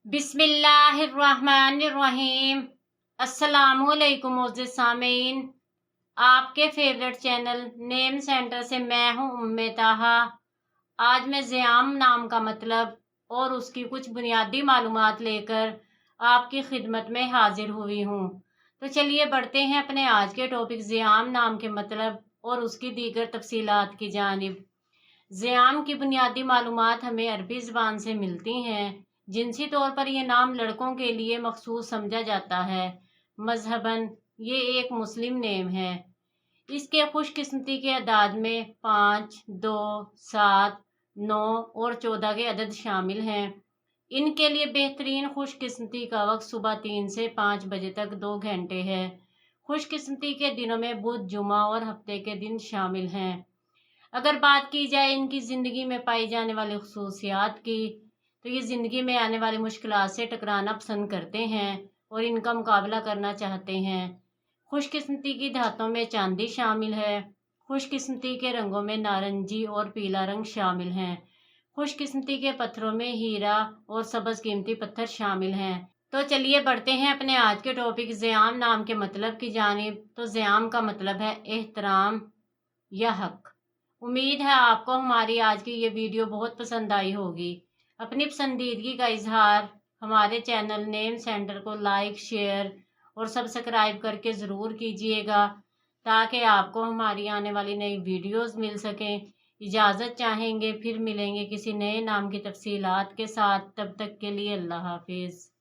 बिस्मिल्लाहिर्रहमानिर्रहीम। अस्सलामुअलैकुम मोअज़्ज़िज़ सामीन, आपके फेवरेट चैनल नेम सेंटर से मैं हूँ उम्मे ताहा। आज मैं ज़ियाम नाम का मतलब और उसकी कुछ बुनियादी मालूमात लेकर आपकी खिदमत में हाजिर हुई हूँ। तो चलिए बढ़ते हैं अपने आज के टॉपिक ज़ियाम नाम के मतलब और उसकी दीगर तफसीलात की जानिब। ज़ियाम की बुनियादी मालूमात हमें अरबी ज़बान से मिलती हैं। जिनसी तौर पर यह नाम लड़कों के लिए मखसूस समझा जाता है। मजहबन ये एक मुस्लिम नेम है। इसके खुशकिस्मती के अदाद में 5, 2, 7, 9 और 14 के अदद शामिल हैं। इनके लिए बेहतरीन खुशकिस्मती का वक्त सुबह 3 से 5 बजे तक 2 घंटे है। खुशकिस्मती के दिनों में बुध, जुमा और हफ्ते के दिन शामिल हैं। अगर बात की जाए इनकी ज़िंदगी में पाई जाने वाली खसूसियात की, तो ये ज़िंदगी में आने वाली मुश्किलात से टकराना पसंद करते हैं और इनका मुकाबला करना चाहते हैं। खुशकिस्मती की धातों में चांदी शामिल है। खुशकिस्मती के रंगों में नारंगी और पीला रंग शामिल हैं। खुशकिस्मती के पत्थरों में हीरा और सब्ज़ कीमती पत्थर शामिल हैं। तो चलिए बढ़ते हैं अपने आज के टॉपिक ज़ियाम नाम के मतलब की जानिब। तो ज़ियाम का मतलब है एहतराम या हक। उम्मीद है आपको हमारी आज की ये वीडियो बहुत पसंद आई होगी। अपनी पसंदीदगी का इजहार हमारे चैनल नेम सेंटर को लाइक, शेयर और सब्सक्राइब करके ज़रूर कीजिएगा, ताकि आपको हमारी आने वाली नई वीडियोस मिल सकें। इजाज़त चाहेंगे, फिर मिलेंगे किसी नए नाम की तफसीलात के साथ। तब तक के लिए अल्लाह हाफिज़।